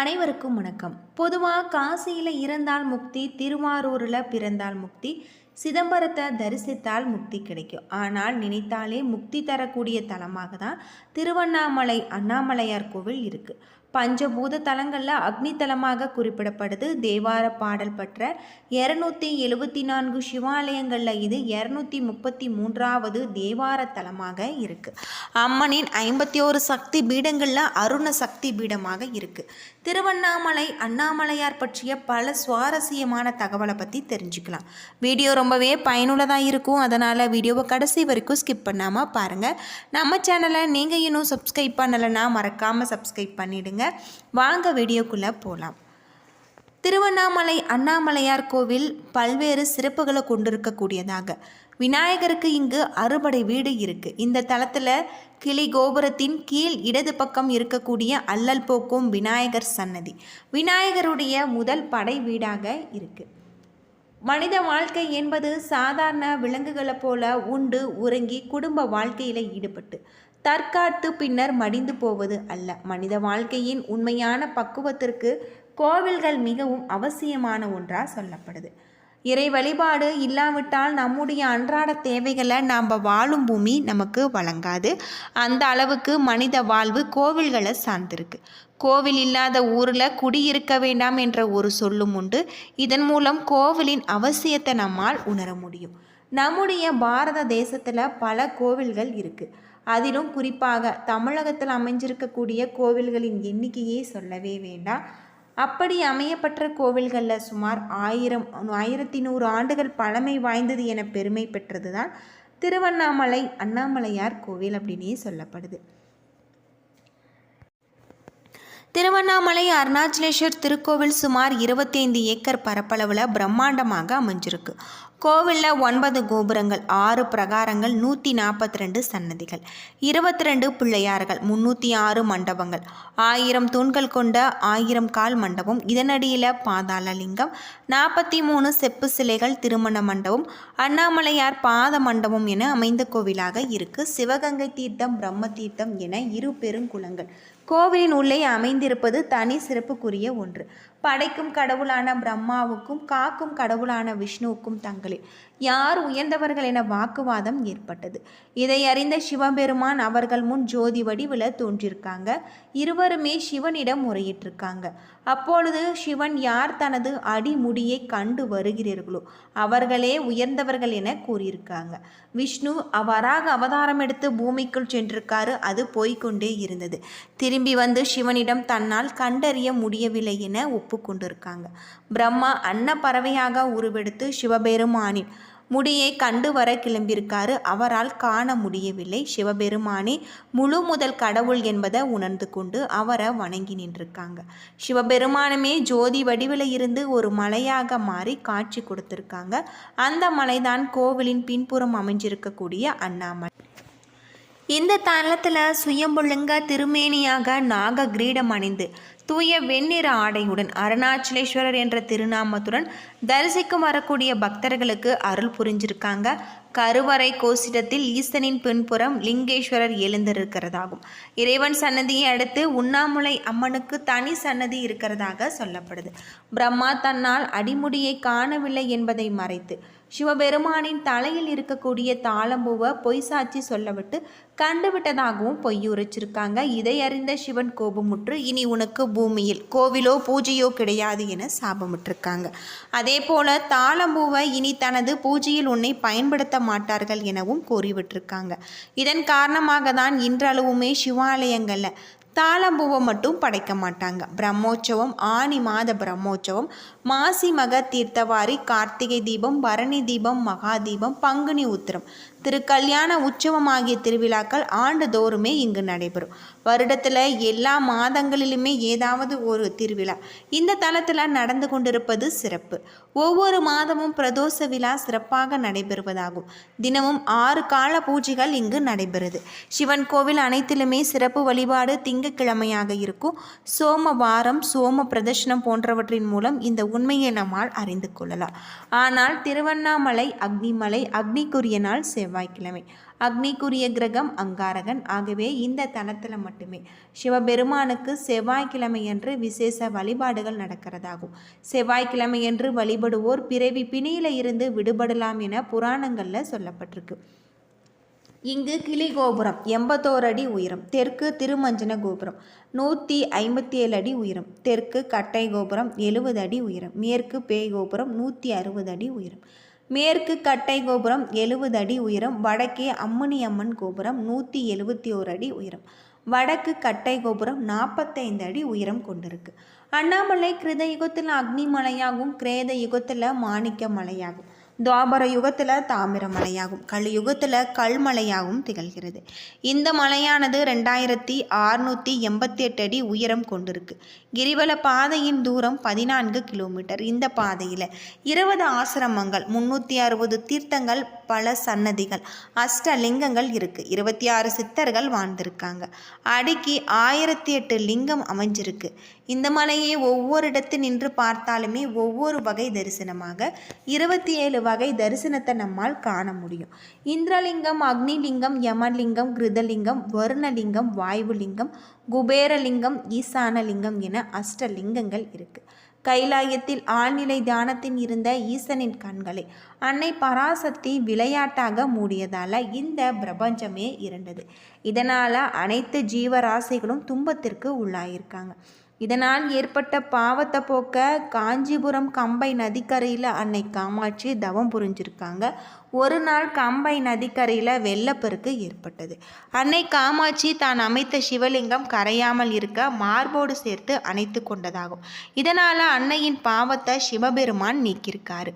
அனைவருக்கும் வணக்கம். பொதுவாக காசியில் இருந்தால் முக்தி, திருவாரூரில் பிறந்தால் முக்தி, சிதம்பரத்தை தரிசித்தால் முக்தி கிடைக்கும். ஆனால் நினைத்தாலே முக்தி தரக்கூடிய தலமாக தான் திருவண்ணாமலை அண்ணாமலையார் கோவில் இருக்குது. பஞ்சபூத தலங்களில் அக்னி தலமாக குறிப்பிடப்படுது. தேவார பாடல் பெற்ற 274 சிவாலயங்களில் இது 233வது தேவார தலமாக இருக்குது. அம்மனின் 51 சக்தி பீடங்களில் அருண சக்தி பீடமாக இருக்குது. திருவண்ணாமலை அண்ணாமலையார் பற்றிய பல சுவாரஸ்யமான தகவலை பற்றி தெரிஞ்சுக்கலாம். வீடியோ ரொம்பவே பயனுள்ளதாக இருக்கும். அதனால் வீடியோவை கடைசி வரைக்கும் ஸ்கிப் பண்ணாமல் பாருங்கள். நம்ம சேனலை நீங்கள் இன்னும் சப்ஸ்கிரைப் பண்ணலைன்னா மறக்காமல் சப்ஸ்கிரைப் பண்ணிவிடுங்க. வாங்க வீடியோக்குள்ளே போகலாம். திருவண்ணாமலை அண்ணாமலையார் கோவில் பல்வேறு சிறப்புகளை கொண்டிருக்கக்கூடியதாக. விநாயகருக்கு இங்கு அறுபடை வீடு இருக்குது. இந்த தலத்தில் கிளி கோபுரத்தின் கீழ் இடது பக்கம் இருக்கக்கூடிய அல்லல் போக்கும் விநாயகர் சன்னதி விநாயகருடைய முதல் படை வீடாக இருக்குது. மனித வாழ்க்கை என்பது சாதாரண விலங்குகளை போல உண்டு உறங்கி குடும்ப வாழ்க்கையில் ஈடுபட்டு தற்காத்து பின்னர் மடிந்து போவது அல்ல. மனித வாழ்க்கையின் உண்மையான பக்குவத்திற்கு கோவில்கள் மிகவும் அவசியமான ஒன்றாக சொல்லப்படுது. இறை வழிபாடு இல்லாவிட்டால் நம்முடைய அன்றாட தேவைகளை நாம் வாழும் பூமி நமக்கு வழங்காது. அந்த அளவுக்கு மனித வாழ்வு கோவில்களை சார்ந்திருக்கு. கோவில் இல்லாத ஊரில் குடியிருக்க வேண்டாம் என்ற ஒரு சொல்லும் உண்டு. இதன் மூலம் கோவிலின் அவசியத்தை நம்மால் உணர முடியும். நம்முடைய பாரத தேசத்தில் பல கோவில்கள் இருக்குது. அதிலும் குறிப்பாக தமிழகத்தில் அமைஞ்சிருக்கக்கூடிய கோவில்களின் எண்ணிக்கையே சொல்லவே வேண்டாம். அப்படி அமையப்பட்ட கோவில்களில் சுமார் 1100 ஆண்டுகள் பழமை வாய்ந்தது என பெருமை பெற்றது தான் திருவண்ணாமலை அண்ணாமலையார் கோவில் அப்படின்னே சொல்லப்படுது. திருவண்ணாமலை அருணாச்சலேஸ்வர் திருக்கோவில் சுமார் 25 ஏக்கர் பரப்பளவில் பிரம்மாண்டமாக அமைஞ்சிருக்கு. கோவிலில் 9 கோபுரங்கள், 6 பிரகாரங்கள், 142 சன்னதிகள், 22 பிள்ளையார்கள், 306 மண்டபங்கள், 1000 தூண்கள் கொண்ட 1000 கால் மண்டபம், இதனடியில் பாதாள லிங்கம், 43 செப்பு சிலைகள், திருமண மண்டபம், அண்ணாமலையார் பாத மண்டபம் என அமைந்த கோவிலாக இருக்குது. சிவகங்கை தீர்த்தம், பிரம்ம தீர்த்தம் என 2 பெருங்குளங்கள் கோவிலின் உள்ளே அமைந்திருப்பது தனி சிறப்புக்குரிய ஒன்று. படைக்கும் கடவுளான பிரம்மாவுக்கும் காக்கும் கடவுளான விஷ்ணுவுக்கும் தங்களில் யார் உயர்ந்தவர்கள் என வாக்குவாதம் ஏற்பட்டது. இதை அறிந்த சிவபெருமான் அவர்கள் முன் ஜோதி வடிவில் தோன்றியிருக்காங்க. இருவருமே சிவனிடம் முறையிட்டிருக்காங்க. அப்பொழுது சிவன் யார் தனது அடிமுடியை கண்டு வருகிறீர்களோ அவர்களே உயர்ந்தவர்கள் என கூறியிருக்காங்க. விஷ்ணு வராக அவதாரம் எடுத்து பூமிக்குள் சென்றிருக்காரு. அது போய்கொண்டே இருந்தது. திரும்பி வந்து சிவனிடம் தன்னால் கண்டறிய முடியவில்லை என ஒப்புக்கொண்டிருக்காங்க. பிரம்மா அன்ன பறவையாக உருவெடுத்து சிவபெருமானின் முடியை கண்டு வர கிளம்பியிருக்காரு. அவரால் காண முடியவில்லை. சிவபெருமானே முழு முதல் கடவுள் என்பதை உணர்ந்து கொண்டு அவரை வணங்கி நின்றிருக்காங்க. சிவபெருமானுமே ஜோதி வடிவில் இருந்து ஒரு மலையாக மாறி காட்சி கொடுத்திருக்காங்க. அந்த மலைதான் கோவிலின் பின்புறம் அமைஞ்சிருக்கக்கூடிய அண்ணாமலை. இந்த தலத்தில் சுயம்புலிங்க திருமேனியாக நாக கிரீடம் அணிந்து தூய வெண்ணிற ஆடையுடன் அருணாச்சலேஸ்வரர் என்ற திருநாமத்துடன் தரிசிக்கும் வரக்கூடிய பக்தர்களுக்கு அருள் புரிஞ்சிருக்காங்க. கருவறை கோசிடத்தில் ஈசனின் பின்புறம் லிங்கேஸ்வரர் எழுந்திருக்கிறதாகும். இறைவன் சன்னதியை அடுத்து உண்ணாமுலை அம்மனுக்கு தனி சன்னதி இருக்கிறதாக சொல்லப்படுது. பிரம்மா தன்னால் அடிமுடியை காணவில்லை என்பதை மறைத்து சிவபெருமானின் தலையில் இருக்கக்கூடிய தாளம்பூவை பொய் சாட்சி சொல்லவிட்டு கண்டுவிட்டதாகவும் பொய்யுரைச்சிருக்காங்க. இதை அறிந்த சிவன் கோபமுற்று இனி உனக்கு பூமியில் கோவிலோ பூஜையோ கிடையாது என சாபமிட்டிருக்காங்க. அதே போல தாளம்பூவை இனி தனது பூஜையில் உன்னை பயன்படுத்த மாட்டார்கள் எனவும் கூறிவிட்டிருக்காங்க. இதன் காரணமாக தான் இன்றளவுமே சிவாலயங்களில் தாளம்பூவை மட்டும் படைக்க மாட்டாங்க. பிரம்மோற்சவம், ஆனி மாத பிரம்மோற்சவம், மாசி மக தீர்த்தவாரி, கார்த்திகை தீபம், பரணி தீபம், மகா தீபம், பங்குனி உத்திரம், திருக்கல்யாண உற்சவம் ஆகிய திருவிழாக்கள் ஆண்டுதோறுமே இங்கு நடைபெறும். வருடத்தில் எல்லா மாதங்களிலுமே ஏதாவது ஒரு திருவிழா இந்த தலத்தில் நடந்து கொண்டிருப்பது சிறப்பு. ஒவ்வொரு மாதமும் பிரதோஷ விழா சிறப்பாக நடைபெறுவதாகும். தினமும் 6 கால பூஜைகள் இங்கு நடைபெறுது. சிவன் கோவில் அனைத்திலுமே சிறப்பு வழிபாடு திங்கட்கிழமையாக இருக்கும். சோமவாரம், சோம பிரதர்ஷனம் போன்றவற்றின் மூலம் இந்த உண்மையை நம்மால் அறிந்து கொள்ளலாம். ஆனால் திருவண்ணாமலை அக்னிமலை, அக்னிக்குரிய நாள் செவ்வாய். செவ்வாய்க்கிழமை. அக்னிக்குரிய கிரகம் அங்காரகன். ஆகவே இந்த தலத்தில் மட்டுமே சிவபெருமானுக்கு செவ்வாய்க்கிழமையன்று விசேஷ வழிபாடுகள் நடக்கிறதாகும். செவ்வாய்க்கிழமையன்று வழிபடுவோர் பிறவி பிணியில இருந்து விடுபடலாம் என புராணங்களில் சொல்லப்பட்டிருக்கு. இங்கு கிளி கோபுரம் 81 அடி உயரம். தெற்கு திருமஞ்சன கோபுரம் 157 அடி உயரம். தெற்கு கட்டை கோபுரம் 70 அடி உயரம். மேற்கு பேய் கோபுரம் 160 அடி உயரம். மேற்கு கட்டை கோபுரம் 70 அடி உயரம். வடக்கே அம்மணி அம்மன் கோபுரம் 171 அடி உயரம். வடக்கு கட்டை கோபுரம் 45 அடி உயரம் கொண்டிருக்கு. அண்ணாமலை கிருத யுகத்தில் அக்னி மலையாகும். கிரேத யுகத்தில் மாணிக்க மலையாகும். துவாபர யுகத்தில் தாமிர மலையாகும். கலியுகத்தில் கல்மலையாகவும் திகழ்கிறது. இந்த மலையானது 2688 அடி உயரம் கொண்டிருக்கு. கிரிவல பாதையின் தூரம் 14 கிலோமீட்டர். இந்த பாதையில் 20 ஆசிரமங்கள், 360 தீர்த்தங்கள், பல சன்னதிகள், அஷ்டலிங்கங்கள் இருக்கு. 26 சித்தர்கள் வாழ்ந்திருக்காங்க. அடிக்கு 1008 லிங்கம் அமைஞ்சிருக்கு. இந்த மலையை ஒவ்வொரு இடத்து நின்று பார்த்தாலுமே ஒவ்வொரு வகை தரிசனமாக 27 வகை தரிசனத்தை நம்மால் காண முடியும். இந்திரலிங்கம், அக்னிலிங்கம், யமலிங்கம், கிருதலிங்கம், வருணலிங்கம், வாயுலிங்கம், குபேரலிங்கம், ஈசானலிங்கம் என அஷ்டலிங்கங்கள் இருக்கு. கைலாயத்தில் ஆழ்நிலை தியானத்தில் இருந்த ஈசனின் கண்களை அன்னை பராசக்தி விளையாட்டாக மூடியதால இந்த பிரபஞ்சமே இருண்டது. இதனால அனைத்து ஜீவராசிகளும் துன்பத்திற்கு உள்ளாயிருக்காங்க. இதனால் ஏற்பட்ட பாவத்தை போக்க காஞ்சிபுரம் கம்பை நதிக்கரையில் அன்னை காமாட்சி தவம் புரிஞ்சிருக்காங்க. ஒரு நாள் கம்பை நதிக்கரையில் வெள்ளப்பெருக்கு ஏற்பட்டது. அன்னை காமாட்சி தான் அமைத்த சிவலிங்கம் கரையாமல் இருக்க மார்போடு சேர்த்து அணைத்து கொண்டதாகும். இதனால் அன்னையின் பாவத்தை சிவபெருமான் நீக்கியிருக்காரு.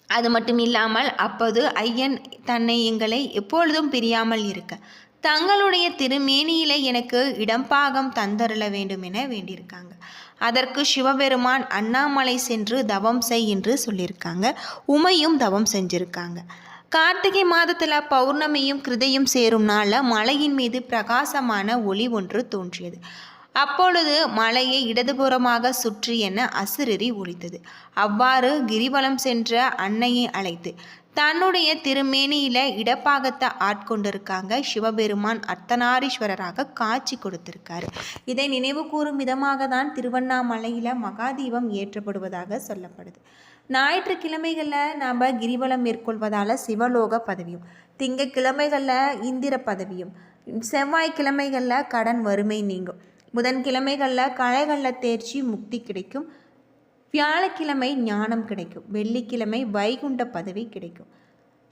அது மட்டும் இல்லாமல் அப்போது ஐயன் தன்னை எங்களை எப்பொழுதும் பிரியாமல் இருக்க தங்களுடைய திருமேனியில எனக்கு இடம்பாகம் தந்தருள வேண்டும் என வேண்டியிருக்காங்க. அதற்கு சிவபெருமான் அண்ணாமலை சென்று தவம் செய் என்று சொல்லியிருக்காங்க. உமையும் தவம் செஞ்சிருக்காங்க. கார்த்திகை மாதத்தில் பௌர்ணமியும் கிருதையும் சேரும் நாளில் மலையின் மீது பிரகாசமான ஒளி ஒன்று தோன்றியது. அப்பொழுது மலையை இடதுபுறமாக சுற்றி என அசுரறி ஒலித்தது. அவ்வாறு கிரிவலம் சென்ற அன்னையை அழைத்து தன்னுடைய திருமேனியில இடப்பாகத்தை ஆட்கொண்டிருக்காங்க. சிவபெருமான் அர்த்தநாரீஸ்வரராக காட்சி கொடுத்திருக்காரு. இதை நினைவு கூறும் விதமாக தான் திருவண்ணாமலையில் மகாதீபம் ஏற்றப்படுவதாக சொல்லப்படுது. ஞாயிற்றுக்கிழமைகளில் நாம் கிரிவலம் மேற்கொள்வதால் சிவலோக பதவியும், திங்கக்கிழமைகளில் இந்திர பதவியும், செவ்வாய்க்கிழமைகளில் கடன் வறுமை நீங்கும், புதன்கிழமைகளில் கலைகளில் தேர்ச்சி முக்தி கிடைக்கும், வியாழக்கிழமை ஞானம் கிடைக்கும், வெள்ளிக்கிழமை வைகுண்ட பதவி கிடைக்கும்,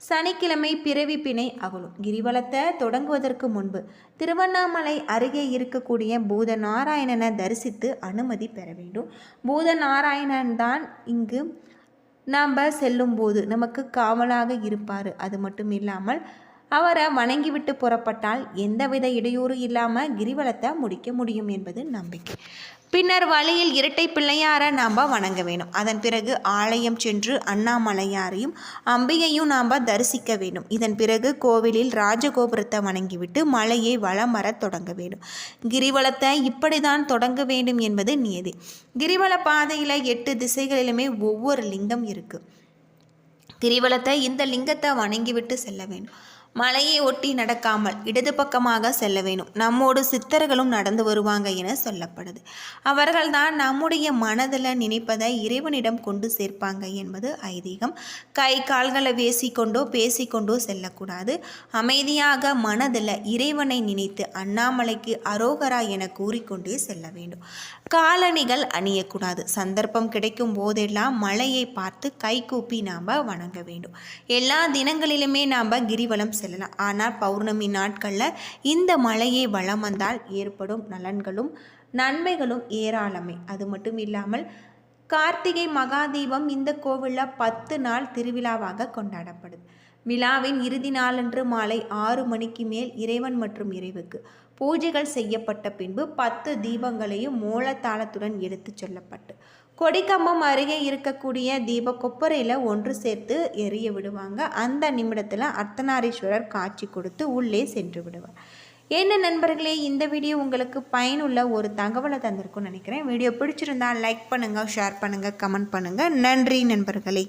சனிக்கிழமை பிறவி பிணை அகலும். கிரிவலத்தை தொடங்குவதற்கு முன்பு திருவண்ணாமலை அருகே இருக்கக்கூடிய பூத நாராயணனை தரிசித்து அனுமதி பெற வேண்டும். பூத நாராயணன் தான் இங்கு நாம் செல்லும்போது நமக்கு காவலாக இருப்பார். அது மட்டும் இல்லாமல் அவரை வணங்கிவிட்டு புறப்பட்டால் எந்தவித இடையூறு இல்லாமல் கிரிவலத்தை முடிக்க முடியும் என்பது நம்பிக்கை. பின்னர் வழியில் இரட்டை பிள்ளையாரை நாம் வணங்க வேணும். அதன் பிறகு ஆலயம் சென்று அண்ணாமலையாரையும் அம்பிகையும் நாம் தரிசிக்க வேண்டும். இதன் பிறகு கோவிலில் ராஜகோபுரத்தை வணங்கிவிட்டு மலையை வலம் வர தொடங்க வேண்டும். கிரிவலத்தை இப்படிதான் தொடங்க வேண்டும் என்பது நியதி. கிரிவல பாதையில் 8 திசைகளிலுமே ஒவ்வொரு லிங்கம் இருக்குது. கிரிவலத்தை இந்த லிங்கத்தை வணங்கிவிட்டு செல்ல வேண்டும். மலையை ஒட்டி நடக்காமல் இடது பக்கமாக செல்ல வேணும். நம்மோடு சித்தர்களும் நடந்து வருவாங்க என சொல்லப்படுது. அவர்கள்தான் நம்முடைய மனதில் நினைப்பதை இறைவனிடம் கொண்டு சேர்ப்பாங்க என்பது ஐதீகம். கை கால்களை வேசிக்கொண்டோ பேசிக்கொண்டோ செல்லக்கூடாது. அமைதியாக மனதில் இறைவனை நினைத்து அண்ணாமலைக்கு அரோகரா என கூறிக்கொண்டே செல்ல வேண்டும். காலணிகள் அணியக்கூடாது. சந்தர்ப்பம் கிடைக்கும் போதெல்லாம் மலையை பார்த்து கை கூப்பி நாம் வணங்க வேண்டும். எல்லா தினங்களிலுமே நாம் கிரிவலம் செல்லலாம். ஆனால் பௌர்ணமி நாட்களில் இந்த மலையை வலம் வந்தால் ஏற்படும் நலன்களும் நன்மைகளும் ஏராளமே. அது மட்டும் இல்லாமல் கார்த்திகை மகாதீபம் இந்த கோவிலில் 10 நாள் திருவிழாவாக கொண்டாடப்படுது. விழாவின் இறுதி நாளன்று மாலை 6 மணிக்கு மேல் இறைவன் மற்றும் இறைவுக்கு பூஜைகள் செய்யப்பட்ட பின்பு 10 தீபங்களையும் மூலத்தாளத்துடன் எடுத்து செல்லப்பட்டு கொடிக்கம்பம் அருகே இருக்கக்கூடிய தீப கொப்பரையில் ஒன்று சேர்த்து எரிய விடுவாங்க. அந்த நிமிடத்தில் அர்த்தநாரீஸ்வரர் காட்சி கொடுத்து உள்ளே சென்று விடுவார். என்ன நண்பர்களே, இந்த வீடியோ உங்களுக்கு பயனுள்ள ஒரு தகவலை தந்திருக்கும்னு நினைக்கிறேன். வீடியோ பிடிச்சிருந்தால் லைக் பண்ணுங்கள், ஷேர் பண்ணுங்கள், கமெண்ட் பண்ணுங்கள். நன்றி நண்பர்களே.